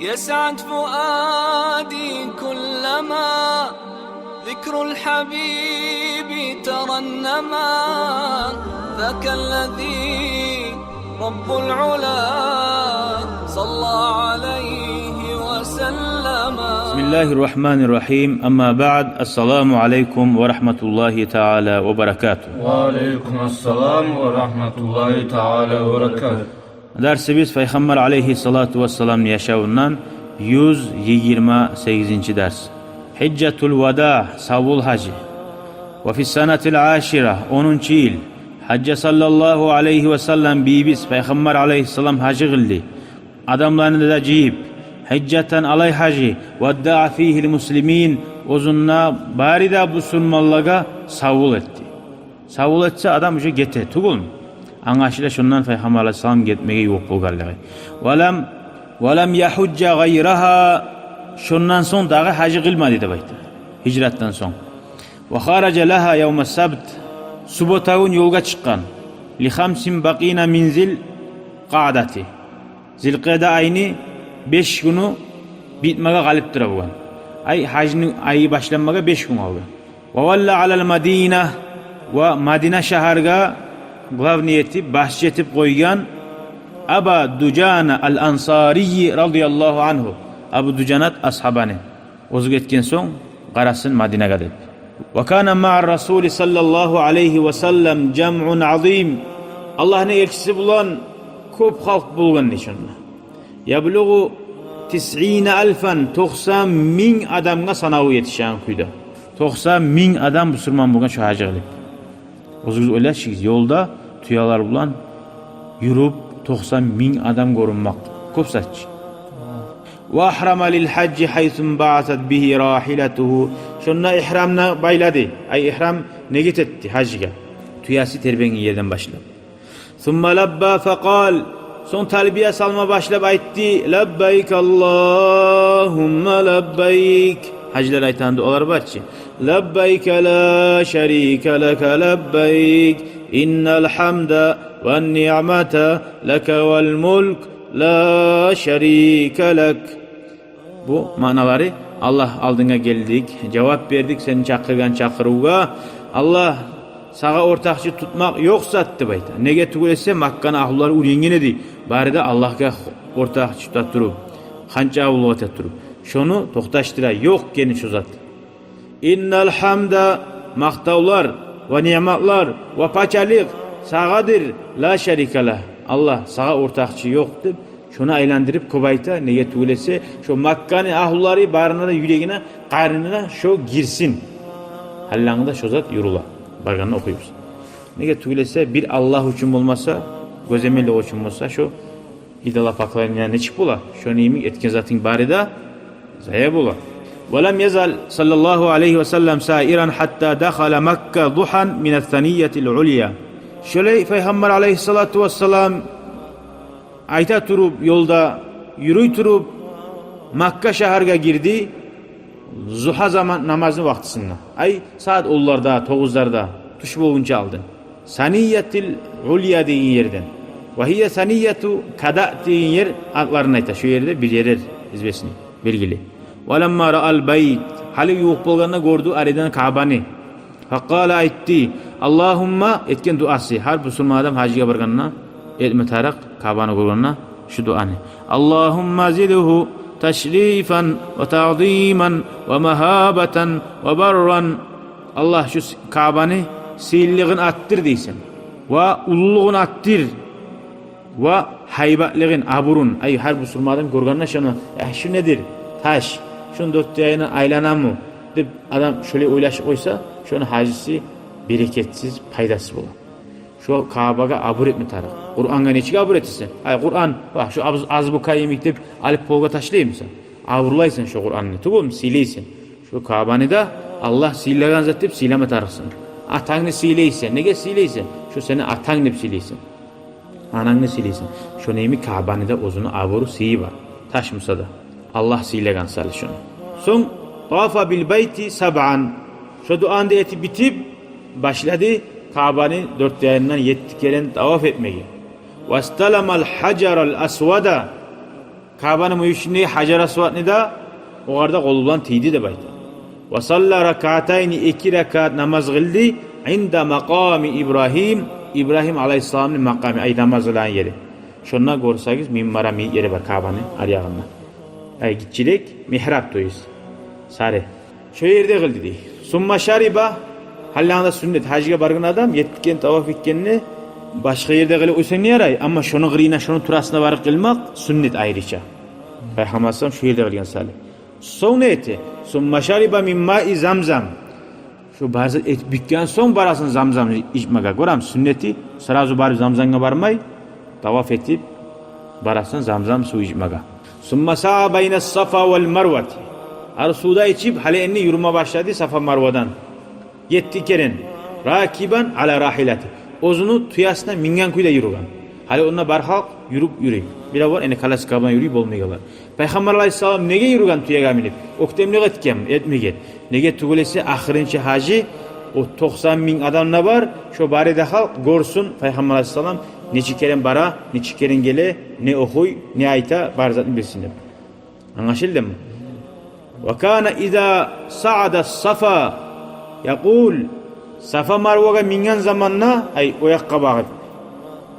يسعد فؤادي كلما ذكر الحبيب ترنما ذاك الذي رب العلا صلى عليه وسلم. بسم الله الرحمن الرحيم. أما بعد، السلام عليكم ورحمة الله تعالى وبركاته. وعليكم السلام ورحمة الله تعالى وبركاته. Dersimiz Peygamber aleyhissalatu vesselam yaşavundan 128. ders. Hiccetul Vada, savul hacı. Ve fi senetil aşira, 10. yıl. Hacca sallallahu aleyhi ve sellem bibis Peygamber aleyhissalam hacı kıldı. Adamlarını da cihip hiccetten alay hacı vedda'a fihil muslimin, uzunna bari da bu sunmallaga savul etti. Savul etse adam şu gete tugul. Anlaşıla şundan Peygamber aleyhissalam gitmeye yok bulgarlığı. Velem yahujja gayraha, şundan son dağı hacı kılmadı da baytı. Hicretten son. Ve kharaca laha yevmes sabt, subotağın yolga çıkan. Li khamsin baqina min zil qa'dati. Zilqa'da ayını 5 günü bitmege galip durabugan. Hacının ayı başlanmaga 5 gün oldu. Ve valla alal Madina, ve Madina şaharga glavniyeti bahşetip koygan Aba Dujana al-Ansari radıyallahu anhu. Abu Dujanat ashabani. Ozuk etken son qarasın Madinaga dep. Ve kana ma'ar Rasul sallallahu aleyhi ve sellem cem'un azim. Allah'ın elçisi bulan köp halk bulgan nişanla. Yabluğu 90.000 adamga sanağı yetişen kuyda. 90.000 adam Müslüman bulgan şu hacı qilip. Ozuk öyle şey yolda tuyalar bulan yürüp 90.000 adam görünmek köp saç. Ve ahrama lil hacci haythum ba'atat bihi rahiletuhu. Şunna ihramna bayladı. İhram neget etti hacca. Tuyası terbengi yerden başladı. Thumma labba faqal. Son talbiye salma başlap aytti. Labbayk Allahumma labbayk. Hacılar aytandı olar barçı. Labbayk la şerike leke labbayk. İnnel hamda ve ni'mete leke vel mulk la şerike lek. Bu manaları Allah aldığına geldik, cevap verdik seni çakırgan çakıruga. Allah sağa ortakçı tutmak yok sattı bayta. Nege tugulese Makkan ahulları urengen edi. Bari de Allah'a ortakçı tutturup, hanca avluğa tutturup. Şunu toxtaştıra yok geniş uzat. İnnel hamda, maktavlar ve nimetler ve paçalık sağadır la şerikala. Allah sağa ortakçı yoktu. Şunu aylandırıp kobayta neye tuğlese şu Makkan'ı ahulları barına da yüreğine karnına şu girsin. Hallağında şu zat yurula. Barganını okuyuyoruz. Neye tuğlese bir Allah için olmasa, gözemeli için olmasa şu idala paklarına ne çık bula? Şu neyimi etkin zatın bari da zaya bula. Velem yazal sallallahu aleyhi ve sellem sairan hatta dakhala Mekke duhan minethaniyetil ulya. Şöyle Peygamber aleyhissalatu vesselam ayta turup yolda yürüy turup Makka şaharga girdi. Zuha zaman namazı vaktisinde. Saat 10'larda 9'larda tuş boğunca aldı. Saniyetil ulya deyin yerden. Ve hiye saniyetu kada deyin yer adlarını ayta. Şu yerde bir yerer izbesini bilgili. Velemma ra'al bayt, hali yuq bolganna gördü aradan Ka'bani. Faqala aytti Allahumma etken duası har musulman adam hacıga barganna etme tarak Ka'bani görganna şu duanı. Allahumma zidhu teşrifan ve ta'ziman ve mahabatan ve barran. Allah şu Ka'bani silliğin attır deysen ve ululuğun attır ve haybatliğin aburun. Har musulman adam görganna şunu şu nedir? Taş. Şunun 4 ayına aylanan mı? Deyip adam şöyle oylaşıp oysa şunun hacisi bereketsiz, paydasız olur. Şu Kabe'ga abur etme tarık. Kur'an'a neçik abur etsin? Kur'an, bak şu az bu kayyemik deyip alıp polga taşlayayım sen. Avurlaysın şu Kur'an'ı, tuğum sileysin. Şu Kabe'ni de Allah silegan zat deyip sileme tarıksın. Atağını sileysin, nege sileysin? Şu seni atağını deyip sileysin. Anağını sileysin. Şu neymi Kabe'ni de uzunu avuru siyi var. Taşmasa da. Allah silegan salı şunu. Son tafa bil beyti sab'an. Şu duan eti bitip başladı Kabe'nin 4 yanından 7 kere tavaf etmeye. Vastalamal hajaral aswada. Kabe'nin müşünde Hacer Aswad'ni da orada kolu bilan tiydi de bayta. Ve salla rak'atayni 2 rakat namaz kıldı inda makami İbrahim. İbrahim Aleyhisselam'ın makamı ay namaz kılan yeri. Şonna görsangiz minbara yeri var Kabe'nin arayağında. Ay gitçilik mihrap toyuz. Sarı. Şu yerde kıldı dey. Summa şariba hallanda sünnet hacıga bargın adam yetken tavaf etkenini başka yerde kılıp uysan ne yaray? Ama şunu kırıyına şunun turasına varıp kılmak sünnet ayrıca. Peygamber sallam şu yerde kılgan salih. Son ne etti? Summa şariba min ma'i zamzam. Şu bazı et bitken son barasın zamzam içmeye göram sünneti sırazı barı zamzamga barmay tavaf etip barasın zamzam su içmeye. Summa sa'a bayna safa vel marvati. Arsuda içip hale enni yürüme başladı Safa Marvadan. Yetti keren rakiban ala rahilati. Ozunu tuyasına mingen kuyda yürügan. Hale onunla barhalk yürüyüp. Bir var ene kalas kablan yürüyüp olmayıgalar. Peygamber Aleyhisselam nege yürügan tuyaga minip? Oktemlik etmeget. Nege tugulesi ahirinci hacı o 90 bin adamla var. Şu barede halk görsün Peygamber Aleyhisselam neçi keren bara, neçi keren gele, ne okuy, ne ayta barzatını bilsinler. Anlaşıldı mı? وكان إذا صعد الصفا يقول صفا مروة منين زماننا أي ويقبض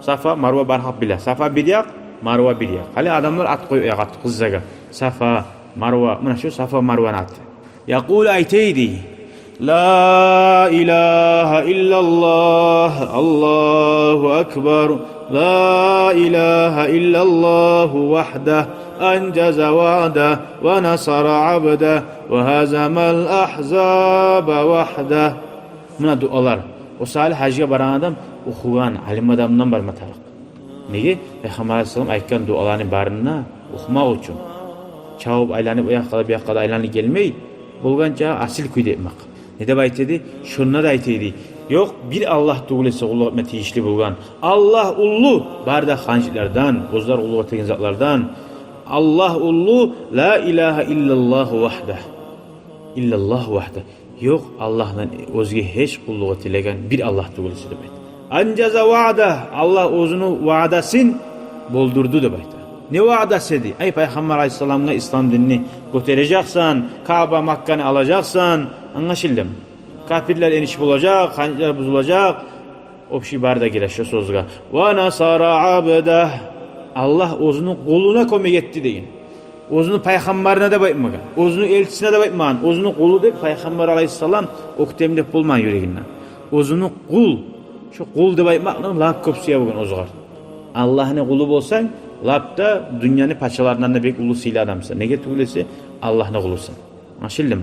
صفا مروة برحب بلا صفا بديق مروة بديق هل adamlar at koy at kızzaga صفا مروة من شو صفا مروة نات يقول أيتيدي لا إله إلا الله الله أكبر لا إله إلا الله وحده أنجز وعده ونصر عبده وهزم الأحزاب وحده. Buna dualar. O salih hacıya baran adam okuyan alim adamdan barma taraq. Nege? Peygamber Aleyhisselam aytgan dualarını barına okumak için. Çağıp aylanıp bu yakada aylanıp gelmey. Bolganca asil kuyda etmek. Ne de aytedi? Şunna da aytedi. Yok bir Allah tuğulesi Allah'a metiyişli bulgan. Allah ullu barda hancılardan, bozlar ullu ötegen zatlardan. Allah ullu la ilahe illallah vahdah. İllallah vahdah. Yok Allah'dan özge hiç kulluğu tilegen bir Allah tuğulesi demek. Ancaza vaada Allah özünü vaadasın boldurdu demek. Ne vaadasıydı? Ey Peygamber Aleyhisselam'la İslam dinini götüreceksen, Kabe Makkan'ı alacaksan, anlaşıldı mı? Kafirler eniş bulacak, hancılar bozulacak. O şey barda gireşe sözga. Ve nasara abdah. Allah özünü koluna kömek etti deyin. Özünü peygamberine de bakmagan. Özünü elçisine de bakmagan. Özünü kulu de Peygamber Aleyhisselam oktemde bulman yüreğinden. Özünü kul. Şu kul de bakmakla laf kopsuya bugün ozgar. Allah'ın kulu bolsan, lapta dünyanın paçalarından da bir ulusuyla adamsın. Ne getirülesi? Allah'ın kulusun. Anlaşıldı mı?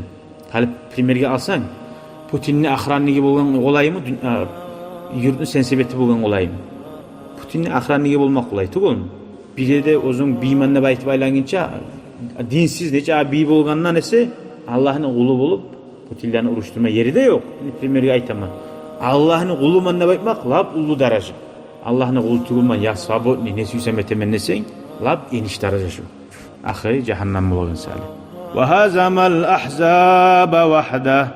Halip primerge alsan, Putin'in ahranlığı bulgan olay mı? Yurtun sensibeti bulgan olay mı? Putin'in ahranlığı bulmak olay. Tukul mu? Bir de uzun bimanına bayıt baylanınca dinsiz nece bir bulgandan ise Allah'ın kulu bulup Putin'lerini uruşturma yeri de yok. Primerge aytamam. Allah'ın kulu manına bakmak lap ulu derece. Allah'ın kulu tutulman ya sabotni ne süseme temennesen lap eniş derece şu. Ahiri cehennem bulgan salih. Ve hazamal ahzaba vahda.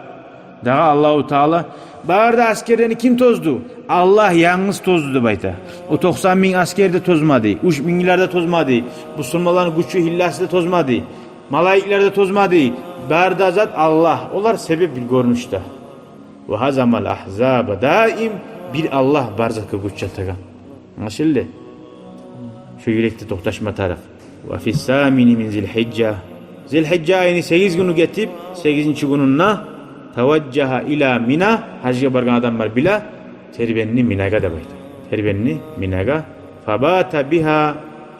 Daha Allahu Teala barda askerlerini kim tozdu? Allah yalnız tozdu bayta. O 90 bin asker de tozmadı. 3 binler de tozmadı. Müslümanların güçlü hillası da tozmadı. Malaikler de tozmadı. Barda zat Allah. Onlar sebep bir görmüştü. Ve hazamal ahzaba daim bir Allah barzakı güç çatagan. Anlaşıldı? Şu yürekte toktaşma taraf. Ve fissamini min zilhicca. Zilhicca ayını 8 günü getip 8. gününna teveccaha ila Mina hacıya bargan adamlar bila terbenini Mina'ga da baydı. Terbenini Mina'ga fabata biha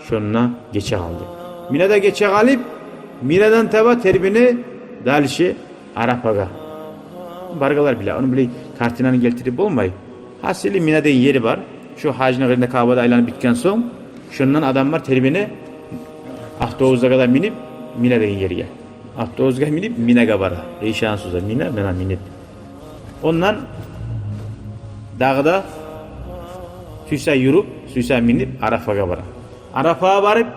şunna geçe aldı. Mina'da geçe galip Mina'dan tava terbini dalişi Arap'a bargalar bile onu bile kartinanı getirip olmayı. Hasili Mina'da yeri var. Şu hacının yerinde Kabe'de aylanıp bitken son şundan adamlar terbini Ahtovuz'a kadar minip Mina'da yeri gel. Ahtovuz'a minip Mina'ga bara. Şansızlar Mina minip. Ondan dağda Süysa yürüp Süysa minip Arafa'ga bara. Arafa'ya varıp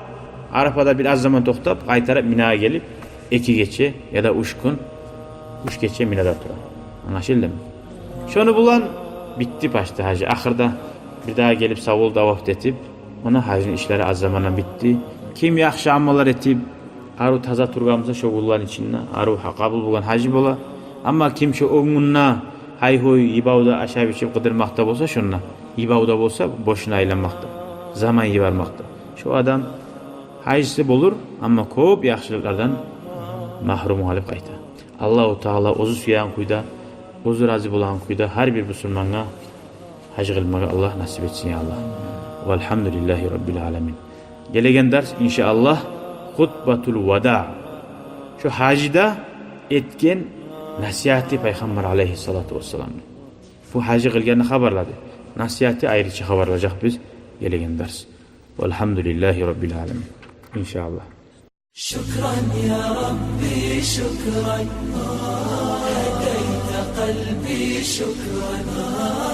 Arafa'da biraz zaman toktap kaytarıp Mina'ya gelip 2 gece ya da 3 gün 3 gece Mina'da durar. Anlaşıldı mı? Şunu bulan bitti başta hacı. Ahırda bir daha gelip savul davaf etip ona hacının işleri az zamanla bitti. Kim yaxşı amalar etip aru taza turgamsa şoğulların içinde aru kabul bulgan hacı bola. Ama kim şu oğunna hayhoy ibavda aşağı biçip kıdırmakta bolsa şunna ibavda bolsa boşuna aylanmakta. Zaman yivarmakta. Şu adam hacısı bolur ama köp yaxşılıklardan mahrum kalıp kayta. Allahu Teala ozu suyan kuyda, ozu razı bulan kuyda her bir Müslümana hacı kılmağı Allah nasip etsin ya Allah. Velhamdülillahi Rabbil alemin. Gelegen ders inşallah hutbatul vada. Şu hacıda etken nasihati Peygamber aleyhissalatu vesselam. Bu hacı kılganı haberladı. Nasihati ayrıca haberlayacak biz gelegen ders. Velhamdülillahi Rabbil alemin. İnşallah. شكرا يا ربي شكرا هديت قلبي شكرا